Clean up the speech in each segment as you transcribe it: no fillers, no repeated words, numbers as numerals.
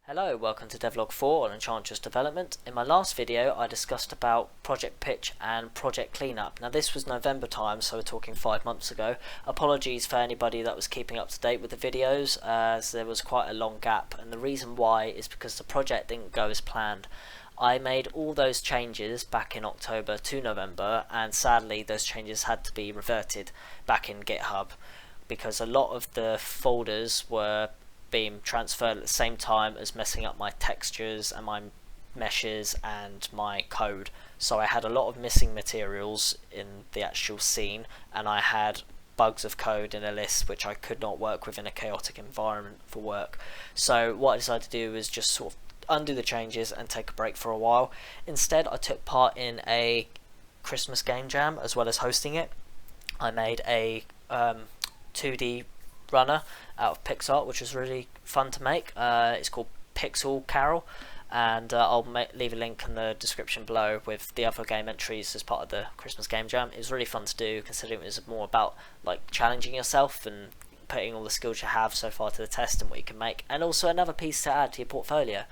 Hello, welcome to Devlog 4 on Enchantress development. In my last video I discussed about project pitch and project cleanup. Now this was November time, so we're talking 5 months ago. Apologies for anybody that was keeping up to date with the videos, as there was quite a long gap, and the reason why is because the project didn't go as planned. I made all those changes back in October to November, and sadly those changes had to be reverted back in GitHub because a lot of the folders were being transferred at the same time as messing up my textures and my meshes and my code. So I had a lot of missing materials in the actual scene, and I had bugs of code in a list which I could not work with in a chaotic environment for work. So what I decided to do was just sort of undo the changes and take a break for a while. Instead I took part in a Christmas game jam as well as hosting it. I made a 2D runner out of pixart, which was really fun to make. It's called Pixel Carol, and I'll leave a link in the description below with the other game entries as part of the Christmas game jam. It was really fun to do, considering it was more about like challenging yourself and putting all the skills you have so far to the test and what you can make, and also another piece to add to your portfolio.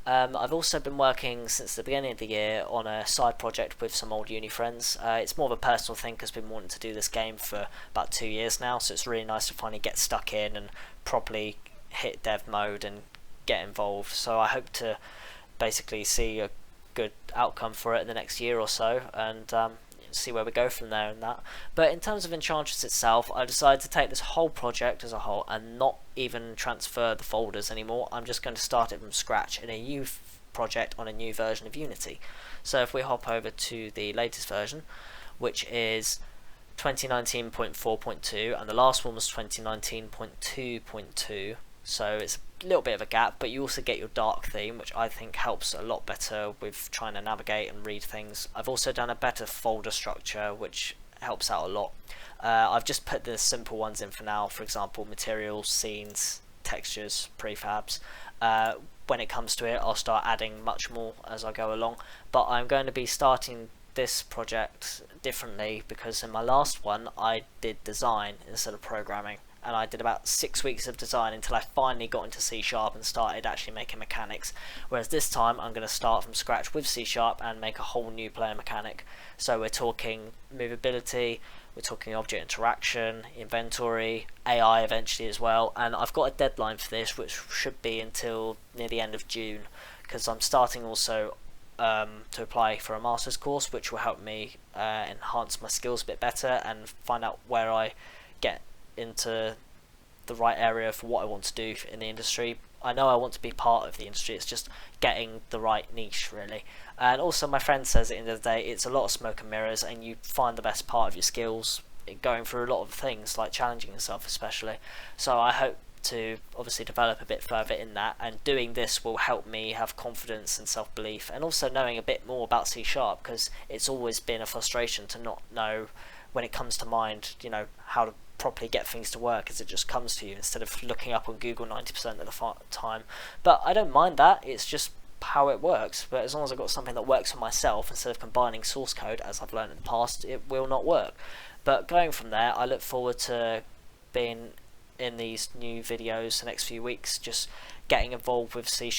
I've also been working since the beginning of the year on a side project with some old uni friends. It's more of a personal thing because I've been wanting to do this game for about 2 years now, so it's really nice to finally get stuck in and properly hit dev mode and get involved. So I hope to basically see a good outcome for it in the next year or so, and see where we go from there and that. But in terms of Enchantress itself, I decided to take this whole project as a whole and not even transfer the folders anymore. I'm just going to start it from scratch in a new project on a new version of Unity. So if we hop over to the latest version, which is 2019.4.2, and the last one was 2019.2.2, so it's a little bit of a gap, but you also get your dark theme, which I think helps a lot better with trying to navigate and read things. I've also done a better folder structure, which helps out a lot. I've just put the simple ones in for now, for example materials, scenes, textures, prefabs. When it comes to it, I'll start adding much more as I go along, but I'm going to be starting this project differently because in my last one I did design instead of programming, and I did about 6 weeks of design until I finally got into C# and started actually making mechanics, whereas this time I'm going to start from scratch with C# and make a whole new player mechanic. So we're talking movability, we're talking object interaction, inventory, AI eventually as well, and I've got a deadline for this which should be until near the end of June, because I'm starting also to apply for a master's course which will help me enhance my skills a bit better and find out where I get into the right area for what I want to do in the industry. I know I want to be part of the industry, it's just getting the right niche really. And also my friend says at the end of the day it's a lot of smoke and mirrors, and you find the best part of your skills going through a lot of things like challenging yourself especially. So I hope to obviously develop a bit further in that, and doing this will help me have confidence and self-belief, and also knowing a bit more about C#, because it's always been a frustration to not know when it comes to mind, you know, how to properly get things to work as it just comes to you instead of looking up on Google 90% of the time. But I don't mind that, it's just how it works. But as long as I've got something that works for myself instead of combining source code as I've learned in the past, it will not work. But going from there, I look forward to being in these new videos the next few weeks, just getting involved with C#,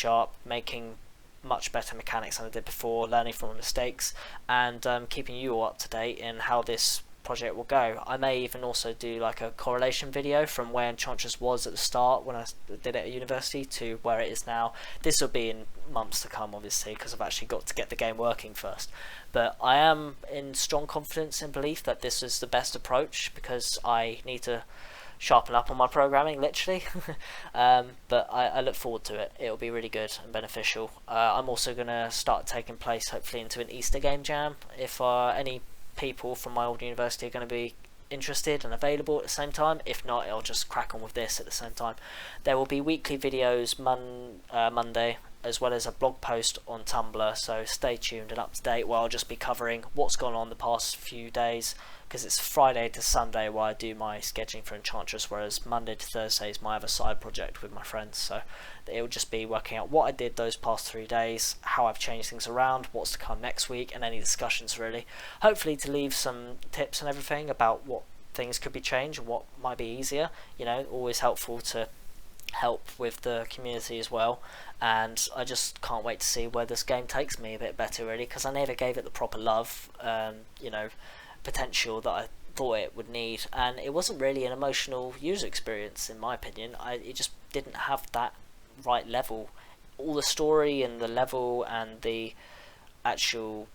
making much better mechanics than I did before, learning from my mistakes, and keeping you all up to date in how this project will go. I may even also do like a correlation video from where Enchantress was at the start when I did it at university to where it is now. This will be in months to come obviously, because I've actually got to get the game working first, but I am in strong confidence and belief that this is the best approach because I need to sharpen up on my programming literally. But I look forward to it. It'll be really good and beneficial. I'm also going to start taking place hopefully into an Easter game jam. If any people from my old university are going to be interested and available at the same time. If not, I'll just crack on with this at the same time. There will be weekly videos Monday, as well as a blog post on Tumblr, so stay tuned and up to date where I'll just be covering what's gone on the past few days, because it's Friday to Sunday where I do my scheduling for Enchantress, whereas Monday to Thursday is my other side project with my friends. So it'll just be working out what I did those past 3 days, how I've changed things around, what's to come next week, and any discussions really. Hopefully to leave some tips and everything about what things could be changed and what might be easier. You know, always helpful to help with the community as well, and I just can't wait to see where this game takes me a bit better, really, because I never gave it the proper love, potential that I thought it would need, and it wasn't really an emotional user experience in my opinion. It just didn't have that right level. All the story and the level and the actual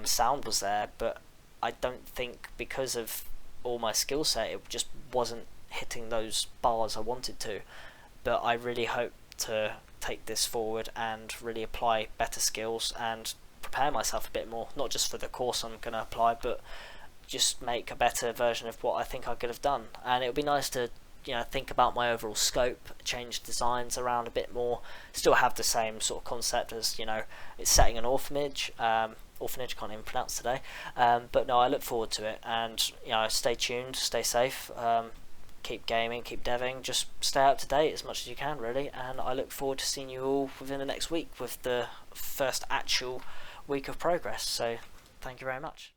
sound was there, but I don't think because of all my skill set it just wasn't hitting those bars I wanted to. But I really hope to take this forward and really apply better skills and prepare myself a bit more, not just for the course I'm going to apply, but just make a better version of what I think I could have done. And it would be nice to think about my overall scope, change designs around a bit more, still have the same sort of concept as, it's setting an orphanage. Orphanage, can't even pronounce today. But no, I look forward to it, and stay tuned, stay safe, keep gaming, keep deving, just stay up to date as much as you can, really. And I look forward to seeing you all within the next week with the first actual week of progress. So thank you very much.